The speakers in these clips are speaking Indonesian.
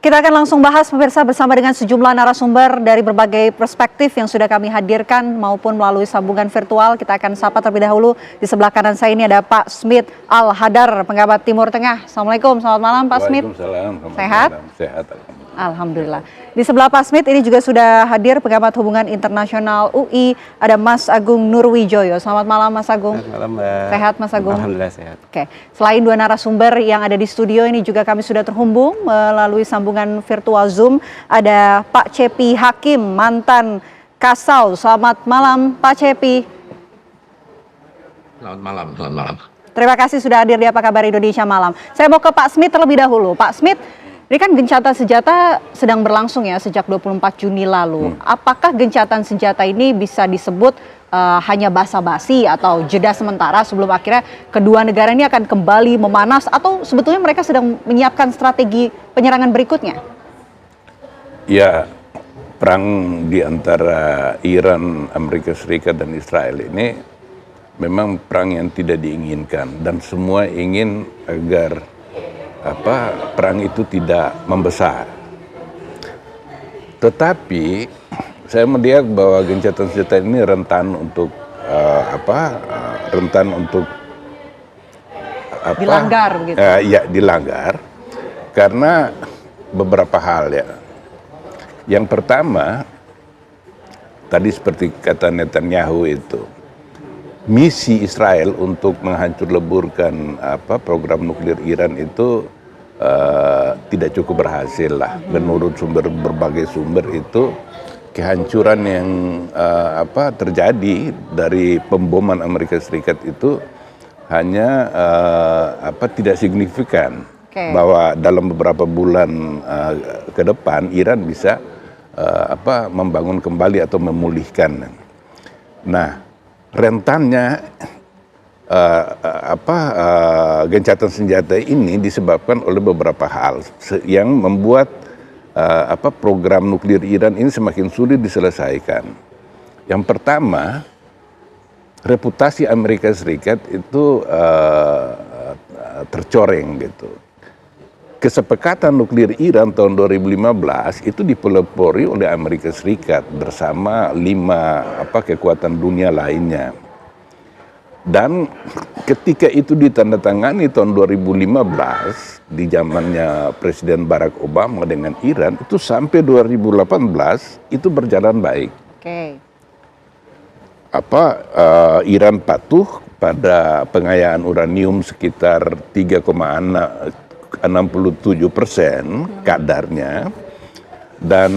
Kita akan langsung bahas pemirsa bersama dengan sejumlah narasumber dari berbagai perspektif yang sudah kami hadirkan maupun melalui sambungan virtual. Kita akan sapa terlebih dahulu. Di sebelah kanan saya ini ada Pak Smith Al-Hadar, pengamat Timur Tengah. Assalamualaikum, selamat malam Pak Smith. Waalaikumsalam. Sehat? Sehat. Alhamdulillah. Di sebelah Pak Smith ini juga sudah hadir pengamat hubungan internasional UI, ada Mas Agung Nurwijoyo. Selamat malam Mas Agung. Selamat malam Mbak. Sehat Mas Agung? Alhamdulillah sehat. Oke, selain dua narasumber yang ada di studio ini juga kami sudah terhubung melalui sambungan virtual Zoom. Ada Pak Cepi Hakim, mantan Kasau. Selamat malam Pak Cepi. Selamat malam, selamat malam. Terima kasih sudah hadir di Apa Kabar Indonesia Malam. Saya mau ke Pak Smith terlebih dahulu. Pak Smith, ini kan gencatan senjata sedang berlangsung ya sejak 24 Juni lalu. Apakah gencatan senjata ini bisa disebut hanya basa-basi atau jeda sementara sebelum akhirnya kedua negara ini akan kembali memanas, atau sebetulnya mereka sedang menyiapkan strategi penyerangan berikutnya? Ya, perang di antara Iran, Amerika Serikat dan Israel ini memang perang yang tidak diinginkan, dan semua ingin agar perang itu tidak membesar. Tetapi saya melihat bahwa gencatan senjata ini rentan untuk dilanggar begitu. Ya, dilanggar karena beberapa hal ya. Yang pertama, tadi seperti kata Netanyahu itu, misi Israel untuk menghancur leburkan program nuklir Iran itu tidak cukup berhasil lah. Menurut berbagai sumber itu kehancuran yang terjadi dari pemboman Amerika Serikat itu hanya tidak signifikan. Okay. Bahwa dalam beberapa bulan ke depan Iran bisa membangun kembali atau memulihkan. Nah, rentannya gencatan senjata ini disebabkan oleh beberapa hal yang membuat program nuklir Iran ini semakin sulit diselesaikan. Yang pertama, reputasi Amerika Serikat itu tercoreng gitu. Kesepakatan nuklir Iran tahun 2015 itu dipelopori oleh Amerika Serikat bersama 5 kekuatan dunia lainnya. Dan ketika itu ditandatangani tahun 2015 di zamannya Presiden Barack Obama dengan Iran, itu sampai 2018 itu berjalan baik. Okay. Iran patuh pada pengayaan uranium sekitar 3,67% kadarnya, dan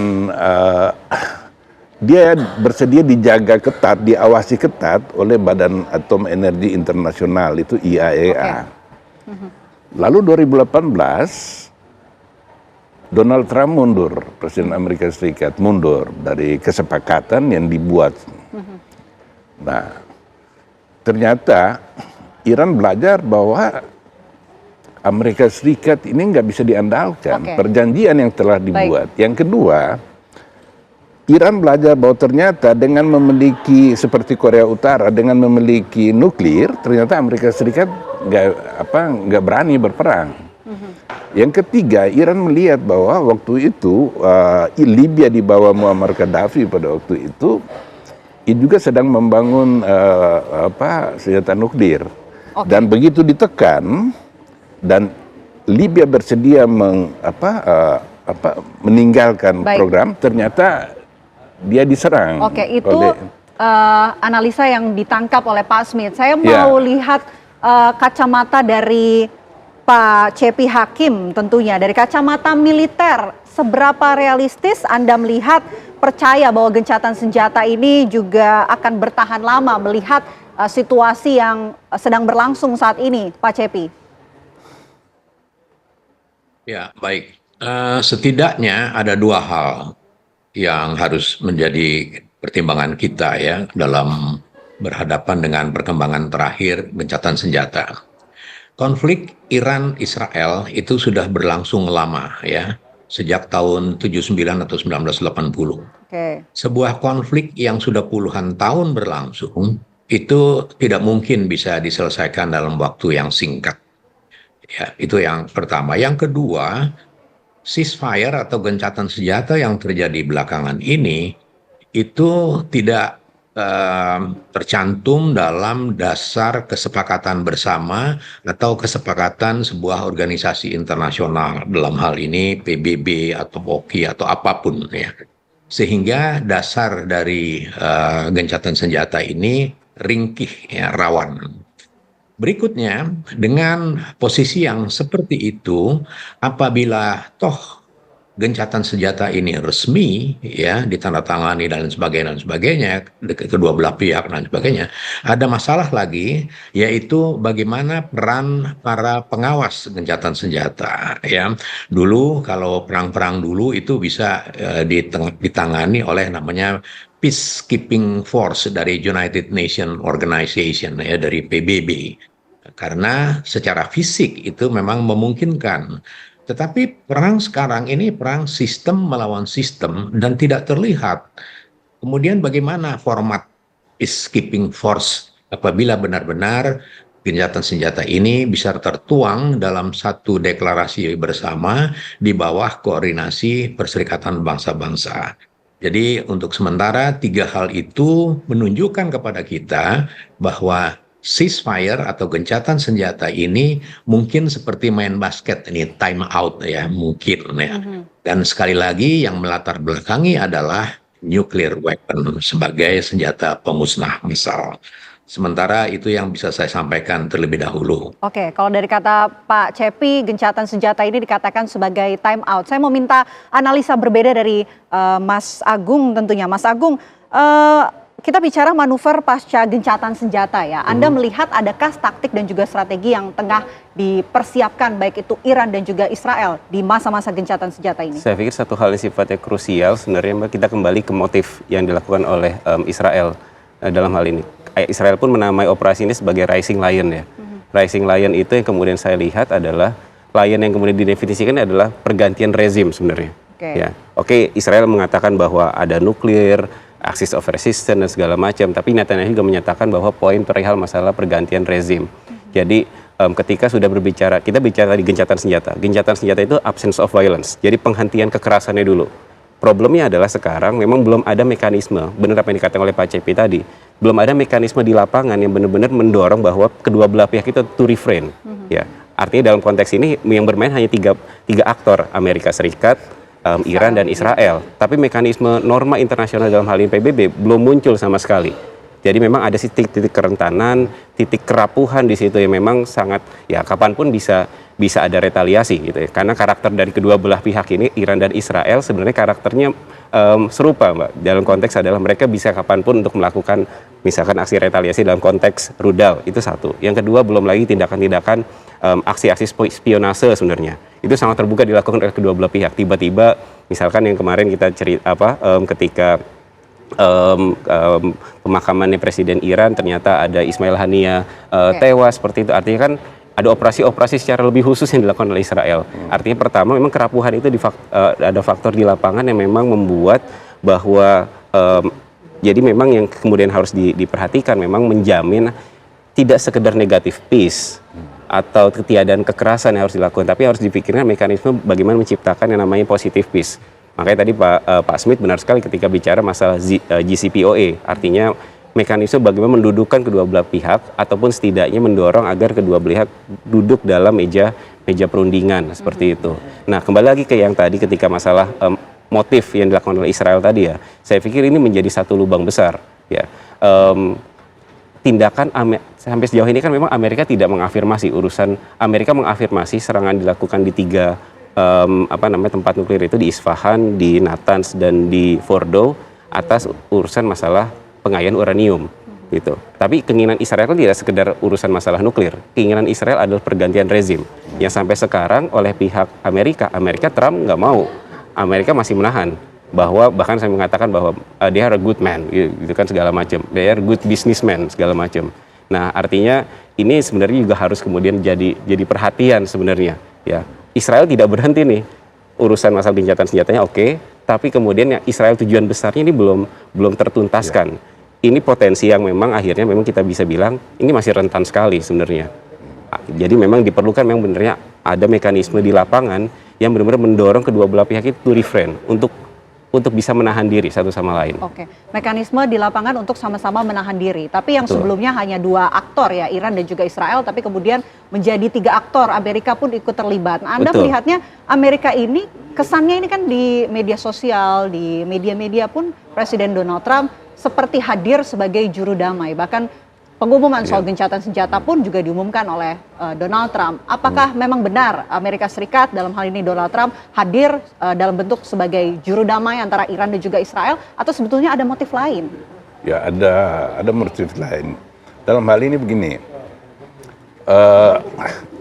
dia bersedia dijaga ketat, diawasi ketat oleh Badan Atom Energi Internasional, itu IAEA. Lalu 2018 Donald Trump mundur, Presiden Amerika Serikat mundur dari kesepakatan yang dibuat. Nah, ternyata Iran belajar bahwa Amerika Serikat ini nggak bisa diandalkan. Perjanjian yang telah dibuat. Yang kedua, Iran belajar bahwa ternyata dengan memiliki seperti Korea Utara, dengan memiliki nuklir, ternyata Amerika Serikat nggak berani berperang. Yang ketiga, Iran melihat bahwa waktu itu Libya di bawah Muammar Gaddafi pada waktu itu juga sedang membangun senjata nuklir. Dan begitu ditekan dan Libya bersedia meninggalkan program, ternyata dia diserang. Itu analisa yang ditangkap oleh Pak Smith. Saya mau lihat kacamata dari Pak Cepi Hakim tentunya. Dari kacamata militer, seberapa realistis Anda melihat, percaya bahwa gencatan senjata ini juga akan bertahan lama melihat situasi yang sedang berlangsung saat ini, Pak Cepi? Ya, baik. Setidaknya ada dua hal yang harus menjadi pertimbangan kita ya dalam berhadapan dengan perkembangan terakhir gencatan senjata. Konflik Iran-Israel itu sudah berlangsung lama ya, sejak tahun 79 atau 1980. Sebuah konflik yang sudah puluhan tahun berlangsung itu tidak mungkin bisa diselesaikan dalam waktu yang singkat. Ya, itu yang pertama. Yang kedua, ceasefire atau gencatan senjata yang terjadi belakangan ini itu tidak tercantum dalam dasar kesepakatan bersama atau kesepakatan sebuah organisasi internasional, dalam hal ini PBB atau POKI atau apapun ya. Sehingga dasar dari gencatan senjata ini ringkih ya, rawan. Berikutnya, dengan posisi yang seperti itu, apabila toh gencatan senjata ini resmi, ya, ditandatangani dan sebagainya, kedua belah pihak dan sebagainya, ada masalah lagi, yaitu bagaimana peran para pengawas gencatan senjata, ya. Dulu kalau perang-perang dulu itu bisa ditangani oleh namanya Peacekeeping Force dari United Nations Organization, ya, dari PBB. Karena secara fisik itu memang memungkinkan. Tetapi perang sekarang ini perang sistem melawan sistem dan tidak terlihat. Kemudian bagaimana format peacekeeping force apabila benar-benar gencatan senjata ini bisa tertuang dalam satu deklarasi bersama di bawah koordinasi Perserikatan Bangsa-Bangsa. Jadi untuk sementara 3 hal itu menunjukkan kepada kita bahwa ceasefire atau gencatan senjata ini mungkin seperti main basket, ini time out ya, mungkin ya. Dan sekali lagi yang melatar belakangi adalah nuclear weapon sebagai senjata pemusnah massal. Sementara itu yang bisa saya sampaikan terlebih dahulu. Oke, kalau dari kata Pak Cepi, gencatan senjata ini dikatakan sebagai time out. Saya mau minta analisa berbeda dari Mas Agung tentunya. Mas Agung, kita bicara manuver pasca gencatan senjata ya. Anda melihat adakah taktik dan juga strategi yang tengah dipersiapkan baik itu Iran dan juga Israel di masa-masa gencatan senjata ini? Saya pikir satu hal yang sifatnya krusial sebenarnya kita kembali ke motif yang dilakukan oleh Israel dalam hal ini. Israel pun menamai operasi ini sebagai Rising Lion ya. Rising Lion itu yang kemudian saya lihat adalah lion yang kemudian didefinisikan adalah pergantian rezim sebenarnya. Ya, oke, Israel mengatakan bahwa ada nuklir, axis of resistance dan segala macam, tapi Netanyahu juga menyatakan bahwa poin perihal masalah pergantian rezim. Jadi ketika sudah berbicara, kita bicara di gencatan senjata itu absence of violence, jadi penghentian kekerasannya dulu. Problemnya adalah sekarang memang belum ada mekanisme, benar apa yang dikatakan oleh Pak Cepi tadi, belum ada mekanisme di lapangan yang benar-benar mendorong bahwa kedua belah pihak itu to refrain. Ya, artinya dalam konteks ini yang bermain hanya tiga aktor, Amerika Serikat, Iran dan Israel, tapi mekanisme norma internasional dalam hal ini PBB belum muncul sama sekali. Jadi memang ada titik-titik kerentanan, titik kerapuhan di situ yang memang sangat ya kapanpun bisa ada retaliasi gitu ya. Karena karakter dari kedua belah pihak ini Iran dan Israel sebenarnya karakternya serupa, Mbak. Dalam konteks adalah mereka bisa kapanpun untuk melakukan misalkan aksi retaliasi dalam konteks rudal, itu satu. Yang kedua belum lagi tindakan-tindakan aksi-aksi spionase sebenarnya. Itu sangat terbuka dilakukan oleh kedua belah pihak. Tiba-tiba misalkan yang kemarin kita cerita ketika pemakamannya Presiden Iran ternyata ada Ismail Haniyeh tewas seperti itu. Artinya kan ada operasi-operasi secara lebih khusus yang dilakukan oleh Israel. Artinya pertama memang kerapuhan itu ada faktor di lapangan yang memang membuat bahwa jadi memang yang kemudian harus diperhatikan memang menjamin tidak sekedar negatif peace atau ketiadaan kekerasan yang harus dilakukan, tapi harus dipikirkan mekanisme bagaimana menciptakan yang namanya positive peace. Makanya tadi Pak Smith benar sekali ketika bicara masalah JCPOA, artinya mekanisme bagaimana mendudukkan kedua belah pihak ataupun setidaknya mendorong agar kedua belah pihak duduk dalam meja perundingan seperti itu. Nah, kembali lagi ke yang tadi ketika masalah motif yang dilakukan oleh Israel tadi ya, saya pikir ini menjadi satu lubang besar ya. Tindakan sampai sejauh ini kan memang Amerika tidak mengafirmasi Amerika mengafirmasi serangan dilakukan di 3 tempat nuklir itu di Isfahan, di Natanz dan di Fordow atas urusan masalah pengayaan uranium gitu. Tapi keinginan Israel kan tidak sekedar urusan masalah nuklir. Keinginan Israel adalah pergantian rezim yang sampai sekarang oleh pihak Amerika Trump nggak mau. Amerika masih menahan bahwa bahkan saya mengatakan bahwa they are a good man gitu kan segala macam, they are good businessman segala macam. Nah, artinya ini sebenarnya juga harus kemudian jadi perhatian sebenarnya ya. Israel tidak berhenti nih urusan masalah gencatan senjatanya oke, tapi kemudian yang Israel tujuan besarnya ini belum tertuntaskan. Ini potensi yang memang akhirnya memang kita bisa bilang ini masih rentan sekali sebenarnya. Jadi memang diperlukan memang benarnya ada mekanisme di lapangan yang benar-benar mendorong kedua belah pihak itu to refrain untuk bisa menahan diri satu sama lain. Oke, mekanisme di lapangan untuk sama-sama menahan diri. Tapi yang sebelumnya hanya 2 aktor ya, Iran dan juga Israel, tapi kemudian menjadi 3 aktor, Amerika pun ikut terlibat. Nah, Anda melihatnya Amerika ini, kesannya ini kan di media sosial, di media-media pun Presiden Donald Trump seperti hadir sebagai juru damai. Bahkan pengumuman soal gencatan senjata pun juga diumumkan oleh Donald Trump. Apakah memang benar Amerika Serikat, dalam hal ini Donald Trump, hadir dalam bentuk sebagai juru damai antara Iran dan juga Israel, atau sebetulnya ada motif lain? Ya, ada motif lain. Dalam hal ini begini,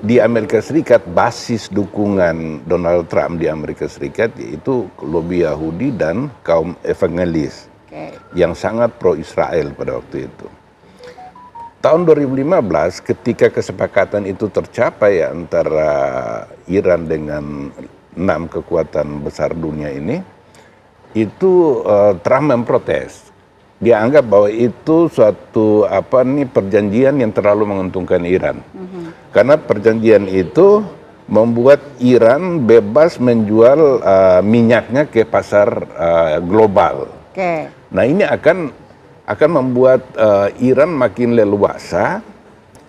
di Amerika Serikat basis dukungan Donald Trump di Amerika Serikat yaitu lobi Yahudi dan kaum evangelis yang sangat pro-Israel pada waktu itu. Tahun 2015 ketika kesepakatan itu tercapai antara Iran dengan 6 kekuatan besar dunia ini, itu Trump memprotes. Dia anggap bahwa itu suatu perjanjian yang terlalu menguntungkan Iran. Karena perjanjian itu membuat Iran bebas menjual minyaknya ke pasar global. Nah, ini akan membuat Iran makin leluasa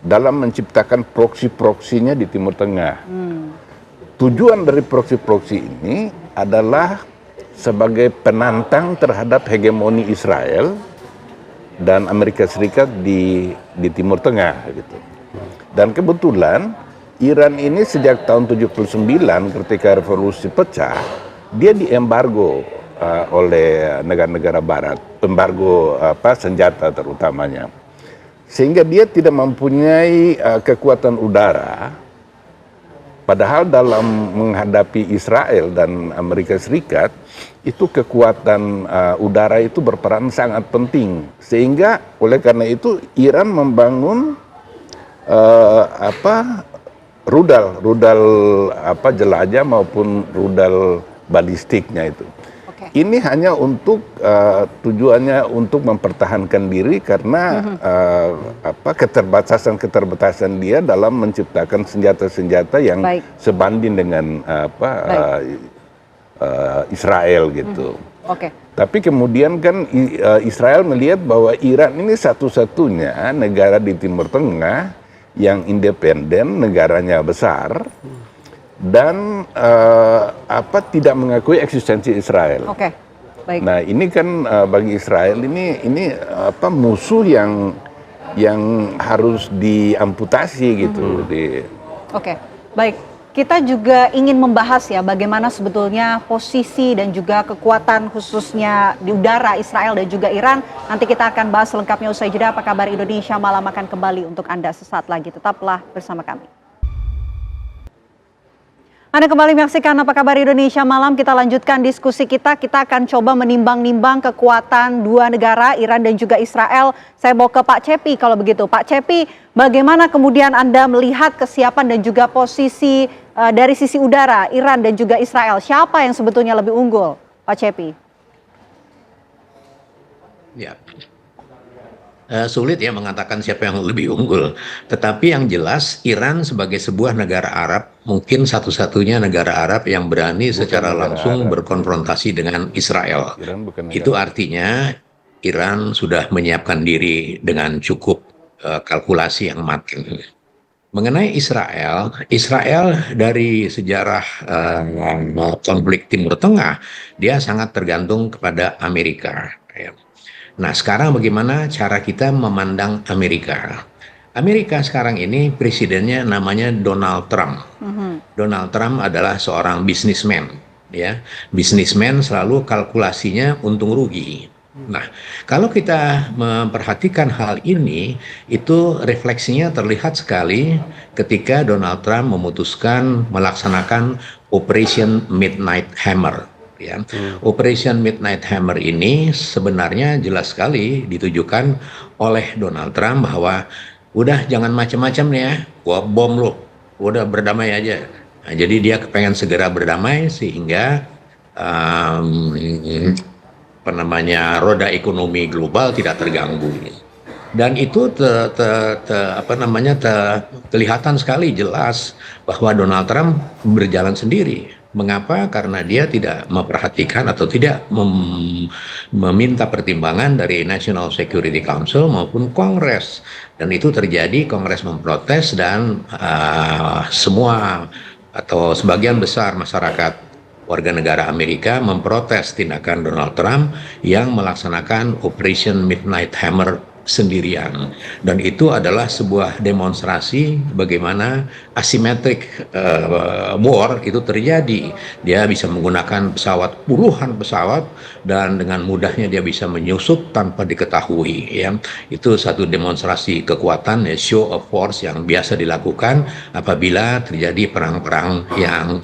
dalam menciptakan proksi-proksinya di Timur Tengah. Tujuan dari proksi-proksi ini adalah sebagai penantang terhadap hegemoni Israel dan Amerika Serikat di Timur Tengah gitu. Dan kebetulan Iran ini sejak tahun 79 ketika revolusi pecah, dia diembargo oleh negara-negara barat, embargo senjata terutamanya, sehingga dia tidak mempunyai kekuatan udara, padahal dalam menghadapi Israel dan Amerika Serikat itu kekuatan udara itu berperan sangat penting, sehingga oleh karena itu Iran membangun rudal jelajah maupun rudal balistiknya itu. Ini hanya untuk tujuannya untuk mempertahankan diri karena keterbatasan dia dalam menciptakan senjata-senjata yang sebanding dengan Israel gitu. Tapi kemudian kan Israel melihat bahwa Iran ini satu-satunya negara di Timur Tengah yang independen, negaranya besar, dan tidak mengakui eksistensi Israel. Nah, ini kan bagi Israel ini musuh yang harus diamputasi gitu. Baik. Kita juga ingin membahas ya bagaimana sebetulnya posisi dan juga kekuatan khususnya di udara Israel dan juga Iran. Nanti kita akan bahas lengkapnya usai jeda. Apa kabar Indonesia Malam akan kembali untuk Anda sesaat lagi. Tetaplah bersama kami. Anda kembali menyaksikan Apa Kabar Indonesia Malam. Kita lanjutkan diskusi kita. Kita akan coba menimbang-nimbang kekuatan 2 negara, Iran dan juga Israel. Saya mau ke Pak Cepi kalau begitu. Pak Cepi, bagaimana kemudian Anda melihat kesiapan dan juga posisi dari sisi udara Iran dan juga Israel? Siapa yang sebetulnya lebih unggul, Pak Cepi? Ya. Sulit ya mengatakan siapa yang lebih unggul. Tetapi yang jelas Iran sebagai sebuah negara Arab, mungkin satu-satunya negara Arab yang berani secara langsung berkonfrontasi dengan Israel. Itu artinya Iran sudah menyiapkan diri dengan cukup kalkulasi yang matang. Mengenai Israel dari sejarah konflik Timur Tengah, dia sangat tergantung kepada Amerika. Nah, sekarang bagaimana cara kita memandang Amerika? Amerika sekarang ini presidennya namanya Donald Trump. Donald Trump adalah seorang bisnismen, ya. Bisnismen selalu kalkulasinya untung rugi. Nah, kalau kita memperhatikan hal ini, itu refleksinya terlihat sekali ketika Donald Trump memutuskan melaksanakan Operation Midnight Hammer. Ya. Operation Midnight Hammer ini sebenarnya jelas sekali ditujukan oleh Donald Trump bahwa udah jangan macam-macam nih ya, gua bom lo, udah berdamai aja. Nah, jadi dia kepengen segera berdamai sehingga roda ekonomi global tidak terganggu. Dan itu kelihatan sekali jelas bahwa Donald Trump berjalan sendiri. Mengapa? Karena dia tidak memperhatikan atau tidak meminta pertimbangan dari National Security Council maupun Kongres. Dan itu terjadi, Kongres memprotes dan semua atau sebagian besar masyarakat warga negara Amerika memprotes tindakan Donald Trump yang melaksanakan Operation Midnight Hammer sendirian, dan itu adalah sebuah demonstrasi bagaimana asymmetric war itu terjadi. Dia bisa menggunakan pesawat, puluhan pesawat, dan dengan mudahnya dia bisa menyusup tanpa diketahui, ya. Itu satu demonstrasi kekuatan, ya, show of force yang biasa dilakukan apabila terjadi perang-perang yang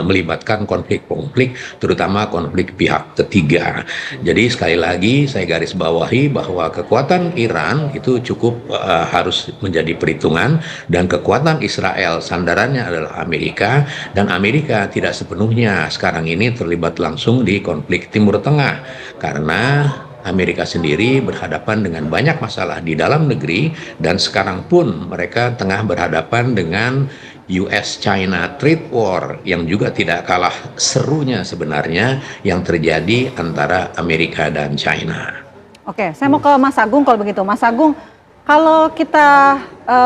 melibatkan konflik-konflik, terutama konflik pihak ketiga. Jadi sekali lagi saya garis bawahi bahwa kekuatan Iran itu cukup harus menjadi perhitungan, dan kekuatan Israel sandarannya adalah Amerika, dan Amerika tidak sepenuhnya sekarang ini terlibat langsung di konflik Timur Tengah karena Amerika sendiri berhadapan dengan banyak masalah di dalam negeri, dan sekarang pun mereka tengah berhadapan dengan US-China trade war yang juga tidak kalah serunya sebenarnya yang terjadi antara Amerika dan China. Oke, saya mau ke Mas Agung kalau begitu. Mas Agung, kalau kita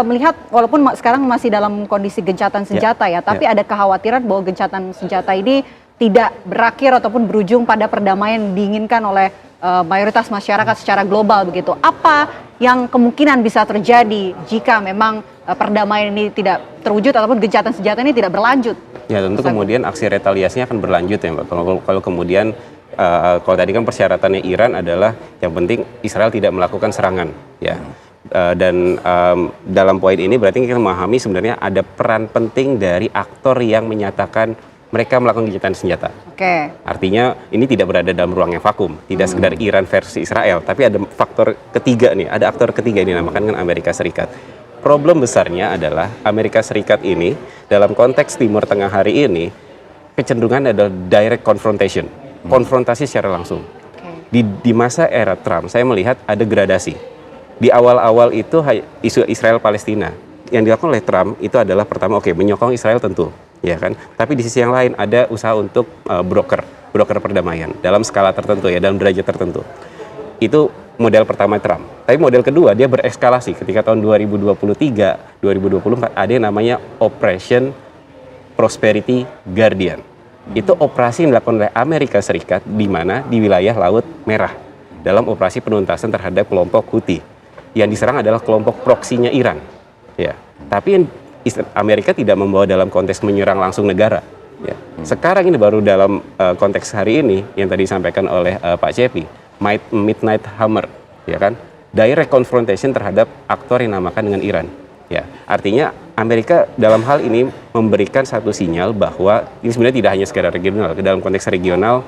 melihat walaupun sekarang masih dalam kondisi gencatan senjata ya, tapi ada kekhawatiran bahwa gencatan senjata ini tidak berakhir ataupun berujung pada perdamaian yang diinginkan oleh mayoritas masyarakat secara global begitu. Apa yang kemungkinan bisa terjadi jika memang perdamaian ini tidak terwujud ataupun gencatan senjata ini tidak berlanjut? Ya, tentu kemudian aksi retaliasinya akan berlanjut ya, Mbak. Kalau kemudian kalau tadi kan persyaratannya Iran adalah yang penting Israel tidak melakukan serangan, ya. Dan dalam poin ini berarti kita memahami sebenarnya ada peran penting dari aktor yang menyatakan mereka melakukan gencatan senjata. Oke. Artinya ini tidak berada dalam ruang yang vakum, tidak sekedar Iran versus Israel, tapi ada faktor ketiga nih, ada aktor ketiga ini dinamakan Amerika Serikat. Problem besarnya adalah Amerika Serikat ini dalam konteks Timur Tengah hari ini kecenderungan adalah direct confrontation. Konfrontasi secara langsung. Di masa era Trump, saya melihat ada gradasi. Di awal-awal itu isu Israel-Palestina yang dilakukan oleh Trump itu adalah pertama, menyokong Israel tentu, ya kan. Tapi di sisi yang lain ada usaha untuk broker perdamaian dalam skala tertentu, ya, dalam derajat tertentu. Itu model pertama Trump. Tapi model kedua dia bereskalasi ketika tahun 2023, 2024 ada yang namanya Operation Prosperity Guardian. Itu operasi yang dilakukan oleh Amerika Serikat di mana di wilayah Laut Merah dalam operasi penuntasan terhadap kelompok Houthi. Yang diserang adalah kelompok proksinya Iran, ya. Tapi Amerika tidak membawa dalam konteks menyerang langsung negara, ya. Sekarang ini baru dalam konteks hari ini yang tadi disampaikan oleh Pak Cepi, Midnight Hammer, ya kan, direct confrontation terhadap aktor yang dinamakan dengan Iran. Ya, artinya Amerika dalam hal ini memberikan satu sinyal bahwa ini sebenarnya tidak hanya sekedar regional, dalam konteks regional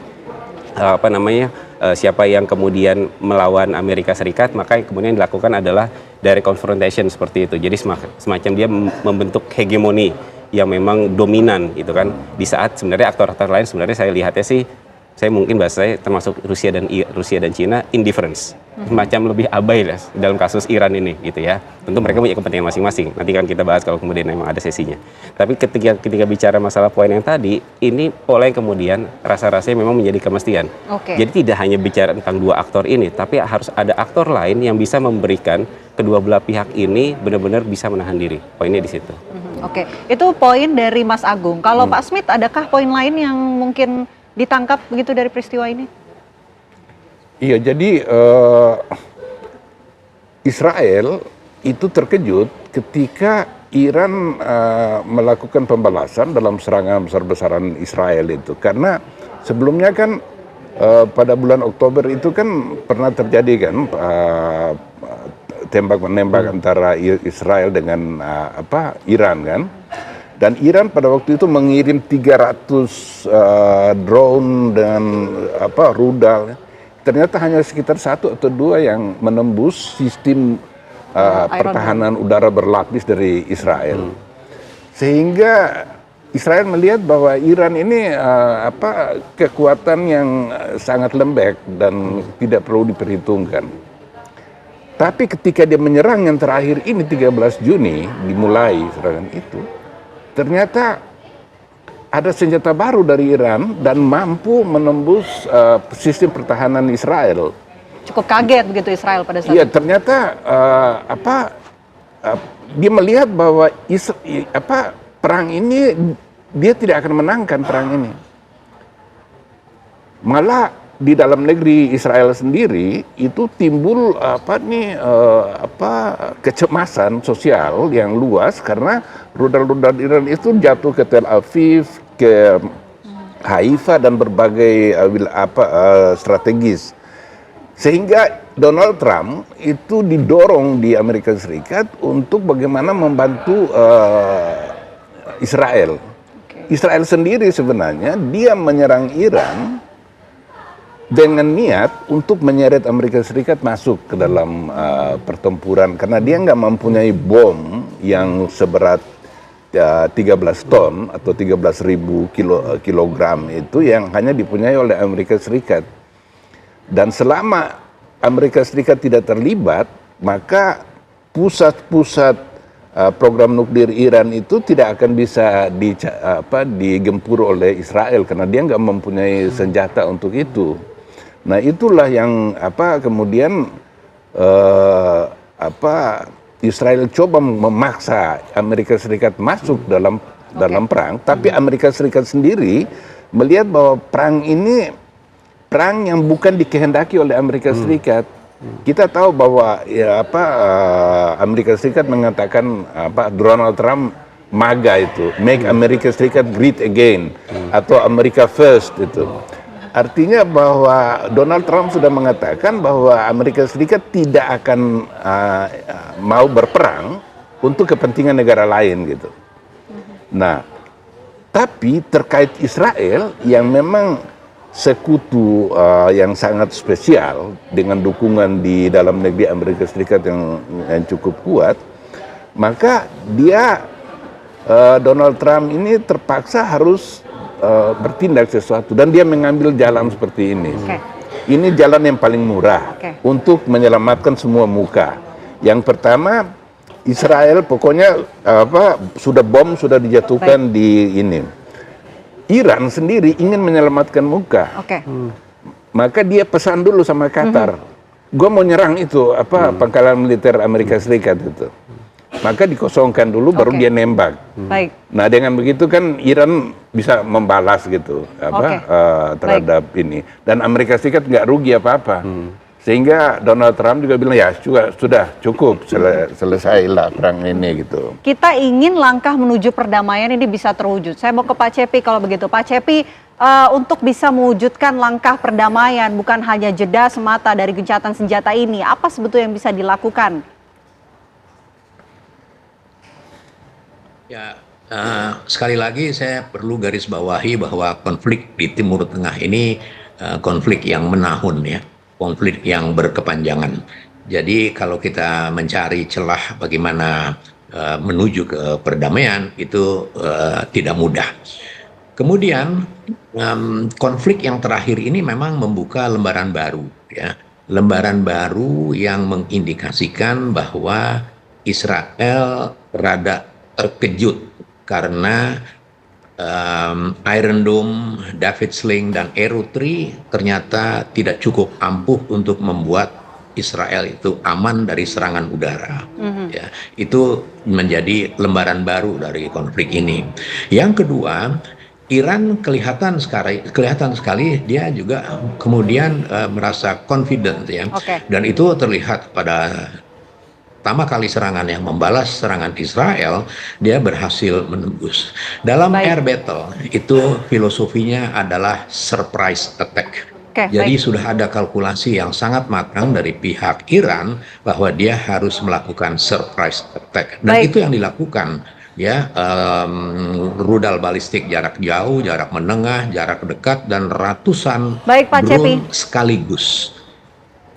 siapa yang kemudian melawan Amerika Serikat, maka yang kemudian dilakukan adalah direct confrontation seperti itu. Jadi semacam dia membentuk hegemoni yang memang dominan gitu kan. Di saat sebenarnya aktor-aktor lain sebenarnya saya lihatnya sih, saya mungkin bahasa saya termasuk Rusia dan Cina indifference, semacam lebih abai lah dalam kasus Iran ini gitu ya. Tentu mereka punya kepentingan masing-masing. Nanti kan kita bahas kalau kemudian memang ada sesinya. Tapi ketika bicara masalah poin yang tadi, ini pola yang kemudian rasa-rasanya memang menjadi kemestian. Jadi tidak hanya bicara tentang dua aktor ini, tapi harus ada aktor lain yang bisa memberikan kedua belah pihak ini benar-benar bisa menahan diri. Poinnya di situ. Oke, itu poin dari Mas Agung. Kalau Pak Smith, adakah poin lain yang mungkin ditangkap begitu dari peristiwa ini? Iya, jadi Israel itu terkejut ketika Iran melakukan pembalasan dalam serangan besar-besaran Israel itu. Karena sebelumnya kan pada bulan Oktober itu kan pernah terjadi kan tembak-menembak antara Israel dengan Iran kan. Dan Iran pada waktu itu mengirim 300 drone dan rudal. Ternyata hanya sekitar 1 atau 2 yang menembus sistem pertahanan udara berlapis dari Israel. Sehingga Israel melihat bahwa Iran ini kekuatan yang sangat lembek dan tidak perlu diperhitungkan. Tapi ketika dia menyerang yang terakhir ini 13 Juni dimulai serangan itu. Ternyata ada senjata baru dari Iran dan mampu menembus sistem pertahanan Israel. Cukup kaget begitu Israel pada saat Iya, itu. ternyata dia melihat bahwa perang ini dia tidak akan menangkan perang ini. Malah di dalam negeri Israel sendiri itu timbul kecemasan sosial yang luas karena rudal-rudal Iran itu jatuh ke Tel Aviv, ke Haifa dan berbagai strategis. Sehingga Donald Trump itu didorong di Amerika Serikat untuk bagaimana membantu Israel. Israel sendiri sebenarnya dia menyerang Iran dengan niat untuk menyeret Amerika Serikat masuk ke dalam pertempuran karena dia nggak mempunyai bom yang seberat 13 ton atau 13.000 kilogram itu yang hanya dipunyai oleh Amerika Serikat. Dan selama Amerika Serikat tidak terlibat, maka pusat-pusat program nuklir Iran itu tidak akan bisa digempur oleh Israel karena dia nggak mempunyai senjata untuk itu. Nah itulah yang kemudian Israel coba memaksa Amerika Serikat masuk dalam perang, tapi Amerika Serikat sendiri melihat bahwa perang ini perang yang bukan dikehendaki oleh Amerika Serikat. Kita tahu bahwa Amerika Serikat mengatakan Donald Trump MAGA itu, Make America Serikat Great Again atau America First itu. Artinya bahwa Donald Trump sudah mengatakan bahwa Amerika Serikat tidak akan mau berperang untuk kepentingan negara lain gitu. Nah, tapi terkait Israel yang memang sekutu yang sangat spesial dengan dukungan di dalam negeri Amerika Serikat yang cukup kuat, maka Donald Trump ini terpaksa harus bertindak sesuatu dan dia mengambil jalan seperti ini. Ini jalan yang paling murah untuk menyelamatkan semua muka. Yang pertama, Israel pokoknya bom sudah dijatuhkan di ini. Iran sendiri ingin menyelamatkan muka. Maka dia pesan dulu sama Qatar. Gue mau nyerang itu pangkalan militer Amerika Serikat itu. Maka dikosongkan dulu baru dia nembak. Nah dengan begitu kan Iran bisa membalas gitu terhadap ini. Dan Amerika Serikat nggak rugi apa-apa. Sehingga Donald Trump juga bilang ya sudah cukup selesailah perang ini gitu. Kita ingin langkah menuju perdamaian ini bisa terwujud. Saya mau ke Pak Cepi kalau begitu. Pak Cepi, untuk bisa mewujudkan langkah perdamaian bukan hanya jeda semata dari gencatan senjata ini, apa sebetulnya yang bisa dilakukan? Ya, sekali lagi saya perlu garis bawahi bahwa konflik di Timur Tengah ini konflik yang menahun ya, konflik yang berkepanjangan. Jadi kalau kita mencari celah bagaimana menuju ke perdamaian itu tidak mudah. Kemudian konflik yang terakhir ini memang membuka lembaran baru ya, lembaran baru yang mengindikasikan bahwa Israel rada terkejut karena Iron Dome, David Sling, dan Arrow 3 ternyata tidak cukup ampuh untuk membuat Israel itu aman dari serangan udara. Ya, itu menjadi lembaran baru dari konflik ini. Yang kedua, Iran kelihatan sekali dia juga kemudian merasa confident ya, dan itu terlihat pada pertama kali serangan yang membalas serangan Israel, dia berhasil menembus. Dalam air battle itu filosofinya adalah surprise attack. Jadi sudah ada kalkulasi yang sangat matang dari pihak Iran bahwa dia harus melakukan surprise attack. Dan itu yang dilakukan ya, rudal balistik jarak jauh, jarak menengah, jarak dekat, dan ratusan drone sekaligus.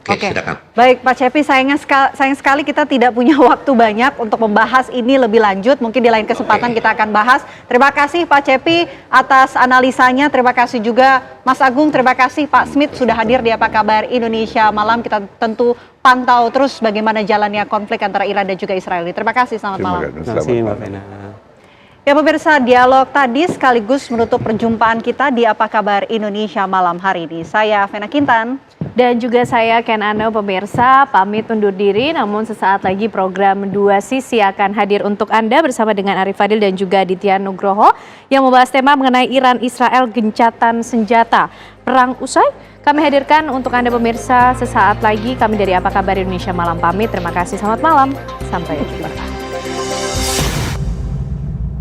Silakan. Baik Pak Cepi, sayang sekali kita tidak punya waktu banyak untuk membahas ini lebih lanjut. Mungkin di lain kesempatan kita akan bahas. Terima kasih Pak Cepi atas analisanya. Terima kasih juga Mas Agung. Terima kasih Pak Smith sudah hadir di Apa Kabar Indonesia Malam. Kita tentu pantau terus bagaimana jalannya konflik antara Iran dan juga Israel. Terima kasih, selamat malam. Terima kasih Mbak Vena. Ya pemirsa, dialog tadi sekaligus menutup perjumpaan kita di Apa Kabar Indonesia malam hari ini. Saya Vena Kintan. Dan juga saya Ken Ano, pemirsa, pamit undur diri, namun sesaat lagi program Dua Sisi akan hadir untuk Anda bersama dengan Arif Fadil dan juga Ditya Nugroho yang membahas tema mengenai Iran-Israel gencatan senjata. Perang usai, kami hadirkan untuk Anda pemirsa sesaat lagi. Kami dari Apa Kabar Indonesia Malam pamit, terima kasih, selamat malam, sampai jumpa.